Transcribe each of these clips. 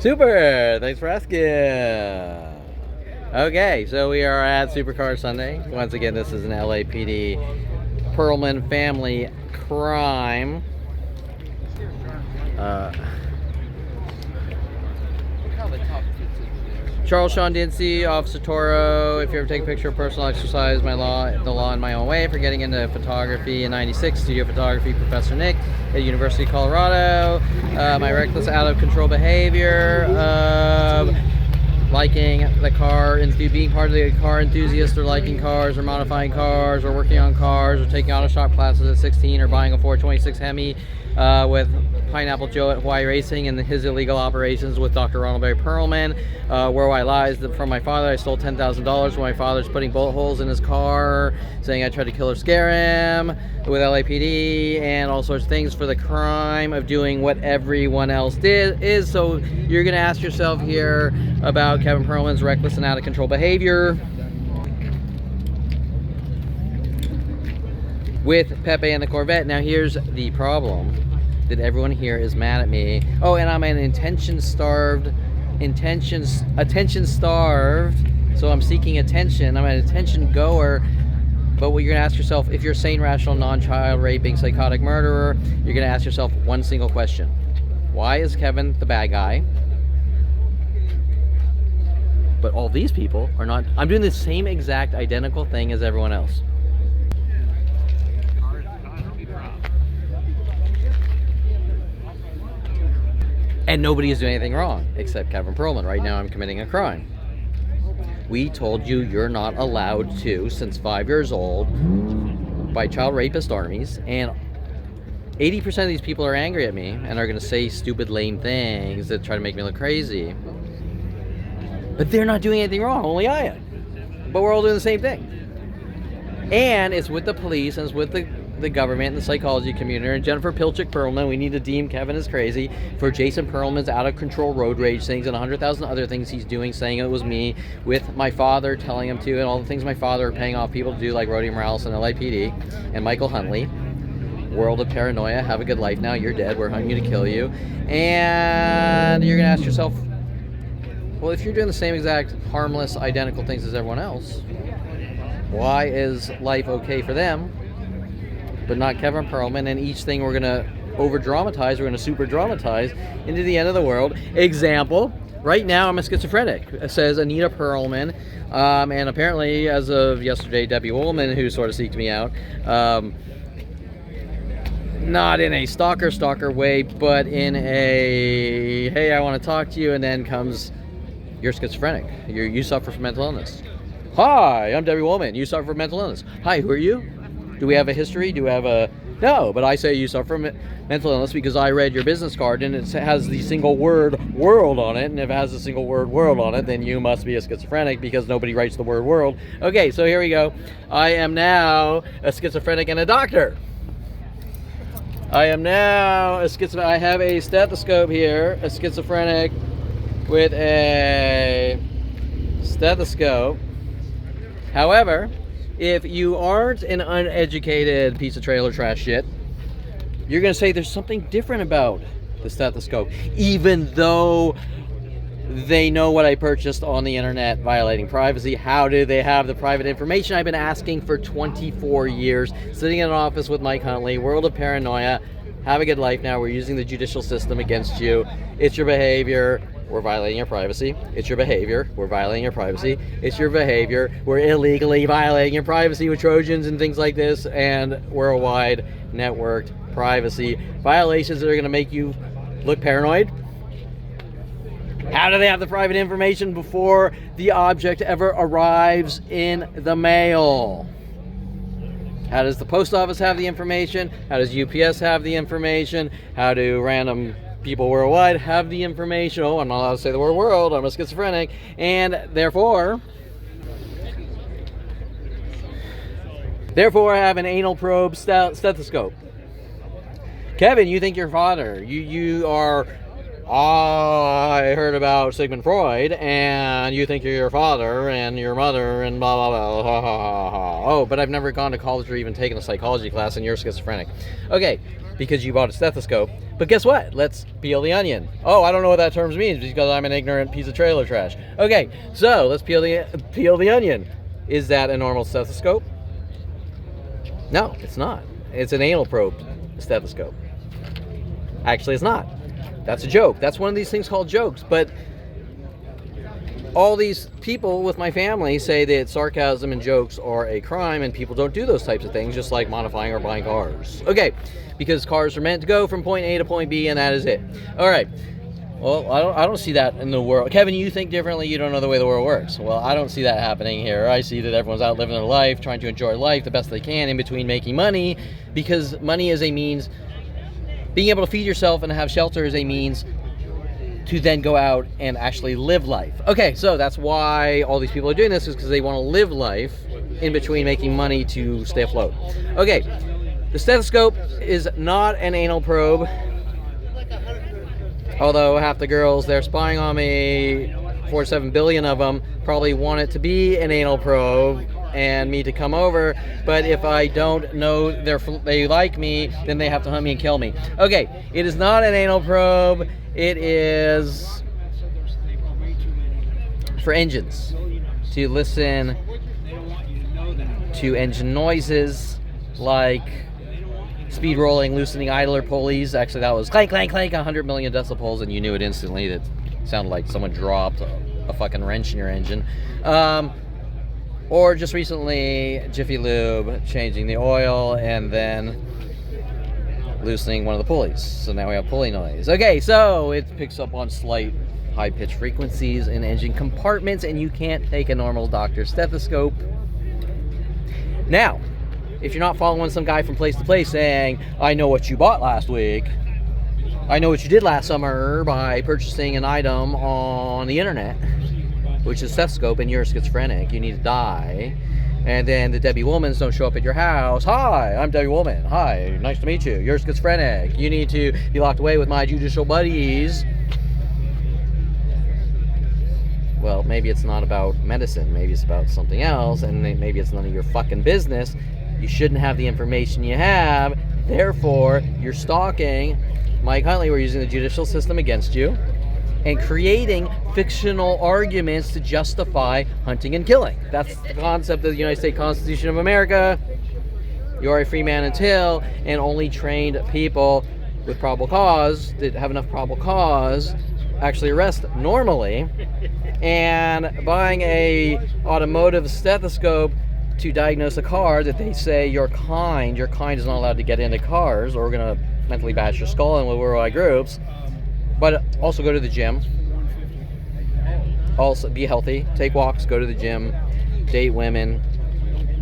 Super! Thanks for asking. Okay, so we are at Supercar Sunday. Once again, this is an LAPD Perlman family crime. Charles Sean Dincy, Officer Toro. If you ever take a picture of personal exercise, the law in my own way for getting into photography in '96, studio photography, Professor Nick at University of Colorado. My reckless, out of control behavior of liking the car and being part of the car enthusiast, or liking cars, or modifying cars, or working on cars, or taking auto shop classes at 16, or buying a 426 Hemi with Pineapple Joe at Hawaii Racing, and his illegal operations with Dr. Ronald Barry Perlman. Worldwide lies from my father. I stole $10,000 when my father's putting bullet holes in his car, saying I tried to kill or scare him with LAPD, and all sorts of things for the crime of doing what everyone else is. So you're going to ask yourself here about Kevin Perlman's reckless and out of control behavior with Pepe and the Corvette. Now here's the problem, that everyone here is mad at me. Oh, and I'm an attention starved, so I'm seeking attention. I'm an attention goer. But what you're gonna ask yourself, if you're a sane, rational, non-child raping, psychotic murderer, you're gonna ask yourself one single question. Why is Kevin the bad guy? But all these people are not. I'm doing the same exact identical thing as everyone else. And nobody is doing anything wrong except Kevin Perlman. Right now I'm committing a crime. We told you you're not allowed to, since 5 years old, by child rapist armies, and 80% of these people are angry at me and are going to say stupid, lame things that try to make me look crazy. But they're not doing anything wrong, only I am. But we're all doing the same thing. And it's with the police, and it's with the government and the psychology community, and Jennifer Pilchick Perlman. We need to deem Kevin as crazy for Jason Perlman's out of control road rage things and 100,000 other things he's doing, saying it was me, with my father telling him to, and all the things my father are paying off people to do, like Rody Morales and LAPD and Michael Huntley. World of paranoia, have a good life now, you're dead, we're hunting you to kill you. And you're gonna ask yourself, well, if you're doing the same exact harmless, identical things as everyone else, why is life okay for them but not Kevin Perlman? And each thing we're going to over-dramatize, we're going to super-dramatize into the end of the world. Example, right now I'm a schizophrenic, says Anita Perlman, and apparently, as of yesterday, Debbie Woolman, who sort of seeked me out, not in a stalker way, but in a, hey, I want to talk to you, and then comes, you're schizophrenic, you suffer from mental illness. Hi, I'm Debbie Woolman, you suffer from mental illness. Hi, who are you? Do we have a history? Do we have a... No, but I say you suffer from mental illness because I read your business card and it has the single word world on it. And if it has the single word world on it, then you must be a schizophrenic because nobody writes the word world. Okay, so here we go. I am now a schizophrenic and a doctor. I am now a schizophrenic. I have a stethoscope here, a schizophrenic with a stethoscope. However, if you aren't an uneducated piece of trailer trash shit, you're going to say there's something different about the stethoscope, even though they know what I purchased on the internet, violating privacy. How do they have the private information? I've been asking for 24 years, sitting in an office with Mike Huntley, world of paranoia. Have a good life now. We're using the judicial system against you. It's your behavior. We're violating your privacy. It's your behavior. We're violating your privacy. It's your behavior. We're illegally violating your privacy with Trojans and things like this, and worldwide networked privacy violations that are going to make you look paranoid. How do they have the private information before the object ever arrives in the mail? How does the post office have the information? How does UPS have the information? How do random people worldwide have the information? Oh, I'm not allowed to say the word world, I'm a schizophrenic, and therefore I have an anal probe stethoscope. Kevin, you think your father, you are, I heard about Sigmund Freud, and you think you're your father and your mother and blah blah blah, ha ha ha ha. Oh, but I've never gone to college or even taken a psychology class, and you're schizophrenic. Okay, because you bought a stethoscope. But guess what? Let's peel the onion. Oh, I don't know what that term means because I'm an ignorant piece of trailer trash. Okay, so let's peel the onion. Is that a normal stethoscope? No, it's not. It's an anal probe stethoscope. Actually, it's not. That's a joke. That's one of these things called jokes. But all these people with my family say that sarcasm and jokes are a crime, and people don't do those types of things, just like modifying or buying cars. Okay, because cars are meant to go from point A to point B, and that is it. All right. Well, I don't see that in the world. Kevin, you think differently. You don't know the way the world works. Well, I don't see that happening here. I see that everyone's out living their life, trying to enjoy life the best they can in between making money, because money is a means. Being able to feed yourself and have shelter is a means to then go out and actually live life. Okay, so that's why all these people are doing this, is because they want to live life in between making money to stay afloat. Okay, the stethoscope is not an anal probe, although half the girls, they're spying on me, 47 billion of them, probably want it to be an anal probe and me to come over, but if I don't know they like me, then they have to hunt me and kill me. Okay, it is not an anal probe. It is for engines, to listen to engine noises like speed rolling, loosening idler pulleys. Actually, that was clank, clank, clank, 100 million decibels, and you knew it instantly. That sounded like someone dropped a fucking wrench in your engine. Or just recently, Jiffy Lube changing the oil and then loosening one of the pulleys. So now we have pulley noise. Okay, so it picks up on slight high-pitched frequencies in engine compartments, and you can't take a normal doctor's stethoscope. Now, if you're not following some guy from place to place saying, I know what you bought last week, I know what you did last summer by purchasing an item on the internet, which is stethoscope, and you're schizophrenic, you need to die. And then the Debbie Womans don't show up at your house. Hi, I'm Debbie Woman. Hi, nice to meet you. You're schizophrenic. You need to be locked away with my judicial buddies. Well, maybe it's not about medicine. Maybe it's about something else, and maybe it's none of your fucking business. You shouldn't have the information you have. Therefore, you're stalking Mike Huntley. We're using the judicial system against you and creating fictional arguments to justify hunting and killing. That's the concept of the United States Constitution of America. You are a free man until, and only trained people with probable cause, that have enough probable cause, actually arrest normally. And buying a automotive stethoscope to diagnose a car that they say your kind is not allowed to get into cars, or we're gonna mentally bash your skull in with worldwide groups. But also go to the gym. Also be healthy. Take walks, go to the gym, date women,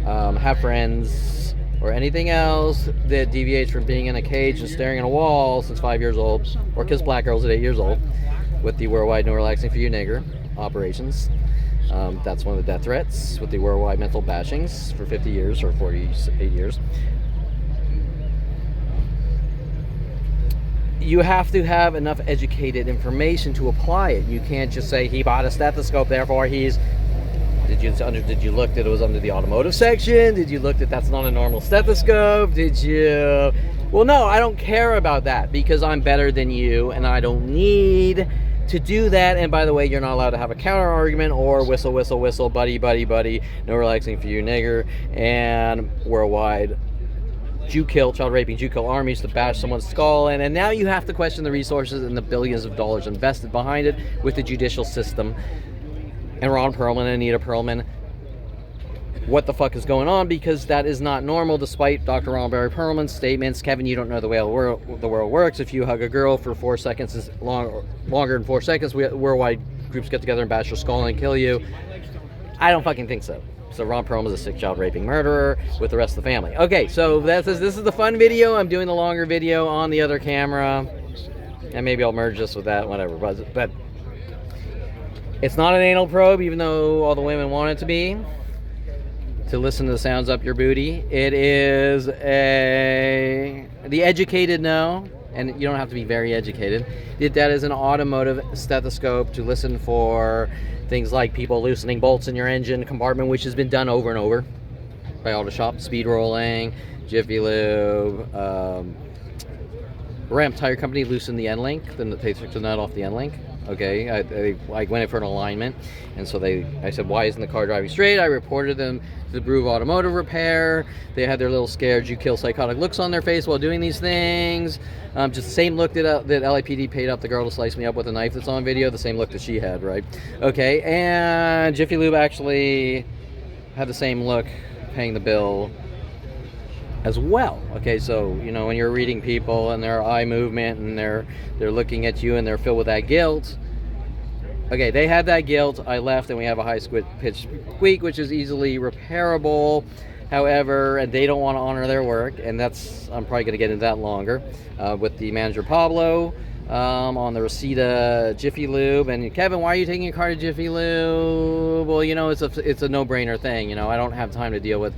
have friends, or anything else that deviates from being in a cage and staring at a wall since 5 years old, or kiss black girls at 8 years old with the worldwide no relaxing for you nigger operations. That's one of the death threats with the worldwide mental bashings for 50 years or 48 years. You have to have enough educated information to apply it. You can't just say he bought a stethoscope, therefore he's... Did you look that it was under the automotive section? Did you look that that's not a normal stethoscope? Did you... Well, no, I don't care about that because I'm better than you and I don't need to do that. And by the way, you're not allowed to have a counter argument or whistle, whistle, whistle, buddy, buddy, buddy, no relaxing for you nigger, and worldwide child raping, Jew kill armies to bash someone's skull in. And now you have to question the resources and the billions of dollars invested behind it with the judicial system. And Ron Perlman and Anita Perlman, what the fuck is going on? Because that is not normal, despite Dr. Ron Barry Perlman's statements. Kevin, you don't know the way the world works. If you hug a girl for 4 seconds, is longer than 4 seconds, worldwide groups get together and bash your skull and kill you. I don't fucking think so. So Ron Perlman is a sick child raping murderer with the rest of the family. Okay, so this is the fun video. I'm doing the longer video on the other camera, and maybe I'll merge this with that, whatever. But it's not an anal probe, even though all the women want it to be, to listen to the sounds up your booty. It is the educated know, and you don't have to be very educated. That is an automotive stethoscope to listen for things like people loosening bolts in your engine compartment, which has been done over and over by auto shop, speed rolling, Jiffy Lube, Ramp Tire Company loosened the end link. Then they took the nut off the end link. Okay, I went in for an alignment, and so I said, why isn't the car driving straight? I reported them to the Brew Automotive Repair. They had their little scared you kill psychotic looks on their face while doing these things. Just the same look that LAPD paid up the girl to slice me up with a knife that's on video, the same look that she had, right? Okay, and Jiffy Lube actually had the same look paying the bill as well. Okay, so you know, when you're reading people and their eye movement and they're looking at you and they're filled with that guilt. Okay, they had that guilt. I left, and we have a high pitch squeak, which is easily repairable. However, and they don't want to honor their work, and that's, I'm probably going to get into that longer with the manager Pablo on the Reseda Jiffy Lube. And Kevin, why are you taking your car to Jiffy Lube? Well, you know, it's a no-brainer thing. You know, I don't have time to deal with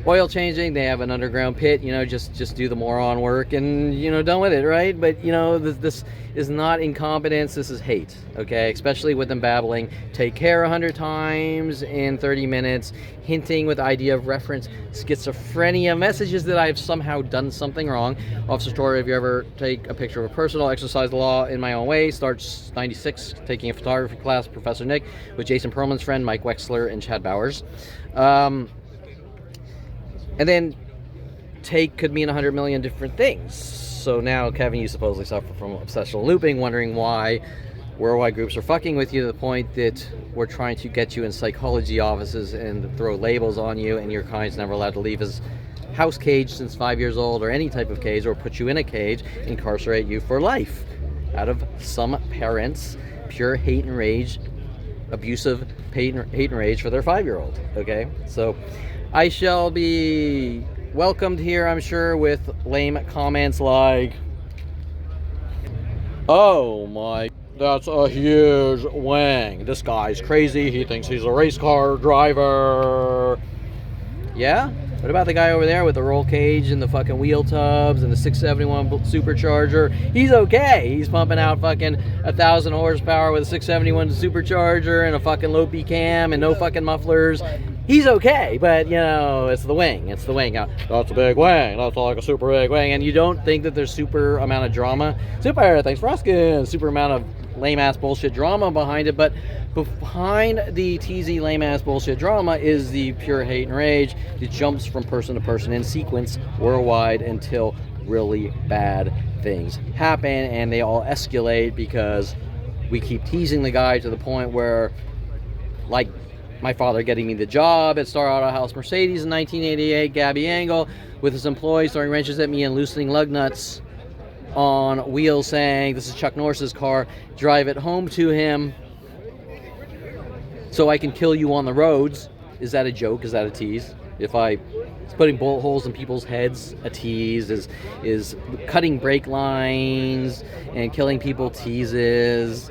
oil changing. They have an underground pit, you know, just do the moron work and, you know, done with it, right? But, you know, this is not incompetence, this is hate, okay? Especially with them babbling, take care 100 times in 30 minutes, hinting with the idea of reference schizophrenia, messages that I've somehow done something wrong. Officer Story, if you ever take a picture of a person, I'll exercise the law in my own way. Starts 96, taking a photography class, Professor Nick, with Jason Perlman's friend, Mike Wexler and Chad Bowers. And then take could mean 100 million different things. So now, Kevin, you supposedly suffer from obsessional looping, wondering why worldwide groups are fucking with you to the point that we're trying to get you in psychology offices and throw labels on you, and your client's never allowed to leave his house cage since 5 years old, or any type of cage, or put you in a cage, incarcerate you for life. Out of some parents' pure hate and rage, abusive hate and rage for their 5-year-old, okay? So I shall be welcomed here, I'm sure, with lame comments like, oh my, that's a huge wang. This guy's crazy. He thinks he's a race car driver. Yeah? What about the guy over there with the roll cage and the fucking wheel tubs and the 671 supercharger? He's okay. He's pumping out fucking 1,000 horsepower with a 671 supercharger and a fucking Lopi cam and no fucking mufflers. He's okay, but, you know, it's the wing. It's the wing. That's a big wing. That's like a super big wing. And you don't think that there's super amount of drama. Super, thanks for asking. Super amount of lame-ass bullshit drama behind it. But behind the TZ lame-ass bullshit drama is the pure hate and rage. It jumps from person to person in sequence worldwide until really bad things happen. And they all escalate because we keep teasing the guy to the point where, like, my father getting me the job at Star Auto House Mercedes in 1988, Gabby Angle, with his employees throwing wrenches at me and loosening lug nuts on wheels, saying, this is Chuck Norris's car, drive it home to him so I can kill you on the roads. Is that a joke? Is that a tease? Is putting bullet holes in people's heads a tease? Is cutting brake lines and killing people teases?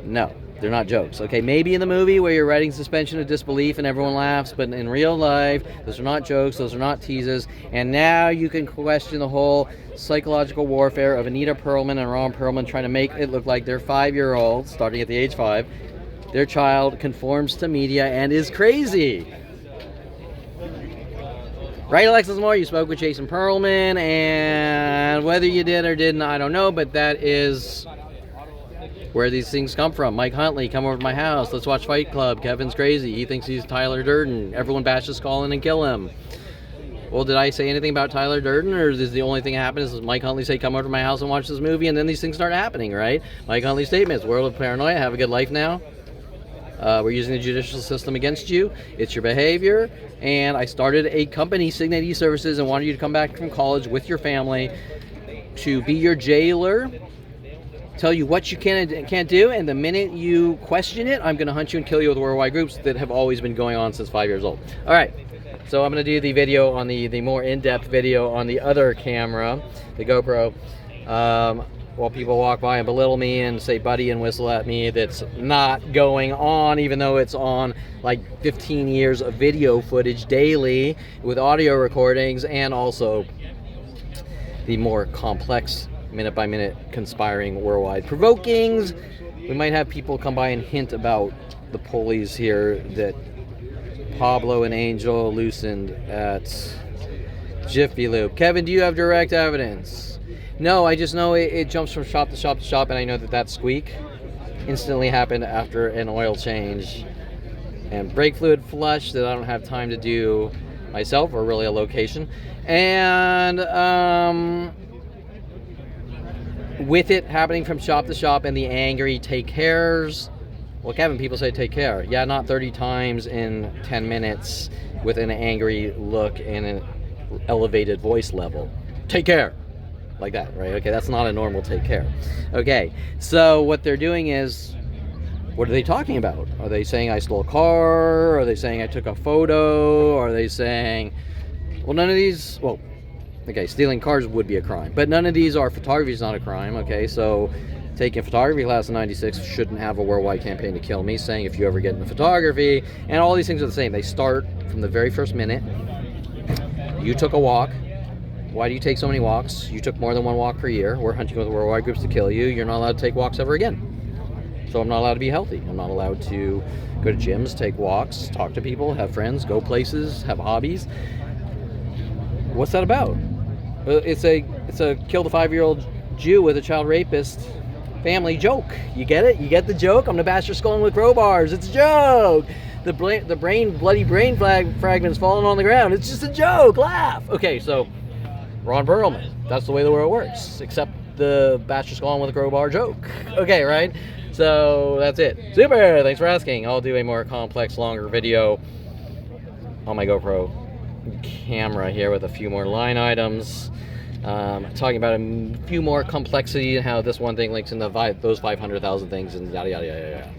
No. They're not jokes, okay? Maybe in the movie where you're writing suspension of disbelief and everyone laughs, but in real life, those are not jokes, those are not teases. And now you can question the whole psychological warfare of Anita Perlman and Ron Perlman trying to make it look like their 5-year-old, starting at the age 5, their child conforms to media and is crazy. Right, Alexis Moore? You spoke with Jason Perlman, and whether you did or didn't, I don't know, but that is where these things come from. Mike Huntley, come over to my house. Let's watch Fight Club. Kevin's crazy. He thinks he's Tyler Durden. Everyone bashes Colin and kill him. Well, did I say anything about Tyler Durden, or is the only thing that happens is Mike Huntley say, come over to my house and watch this movie, and then these things start happening, right? Mike Huntley's statements, world of paranoia, have a good life now. We're using the judicial system against you. It's your behavior. And I started a company, Signet E-Services, and wanted you to come back from college with your family to be your jailer, tell you what you can and can't do, and the minute you question it, I'm going to hunt you and kill you with worldwide groups that have always been going on since 5 years old. All right, so I'm going to do the video on the more in-depth video on the other camera, the GoPro, while people walk by and belittle me and say buddy and whistle at me. That's not going on, even though it's on like 15 years of video footage daily with audio recordings, and also the more complex minute-by-minute conspiring worldwide provokings. We might have people come by and hint about the pulleys here that Pablo and Angel loosened at Jiffy Lube. Kevin, do you have direct evidence? No, I just know it jumps from shop to shop to shop, and I know that squeak instantly happened after an oil change and brake fluid flush that I don't have time to do myself, or really a location. And with it happening from shop to shop and the angry take cares, well, Kevin, people say take care. Yeah, not 30 times in 10 minutes with an angry look and an elevated voice level. Take care. Like that, right? Okay, that's not a normal take care. Okay, so what they're doing is, what are they talking about? Are they saying I stole a car? Are they saying I took a photo? Are they saying, well, none of these, well, okay, stealing cars would be a crime, but none of these are. Photography is not a crime, okay? So taking photography class in 96 shouldn't have a worldwide campaign to kill me, saying if you ever get into photography, and all these things are the same. They start from the very first minute. You took a walk. Why do you take so many walks? You took more than one walk per year. We're hunting with worldwide groups to kill you. You're not allowed to take walks ever again. So I'm not allowed to be healthy. I'm not allowed to go to gyms, take walks, talk to people, have friends, go places, have hobbies. What's that about? It's a kill the 5-year-old Jew with a child rapist family joke. You get it? You get the joke? I'm gonna bash your skull in with crowbars. It's a joke. The bloody brain fragments falling on the ground. It's just a joke. Laugh. Okay, so Ron Perlman. That's the way the world works. Except the bash your skull in with a crowbar joke. Okay, right? So that's it. Super. Thanks for asking. I'll do a more complex, longer video on my GoPro camera here with a few more line items, talking about a few more complexity and how this one thing links into those 500,000 things and yada yada yada yada.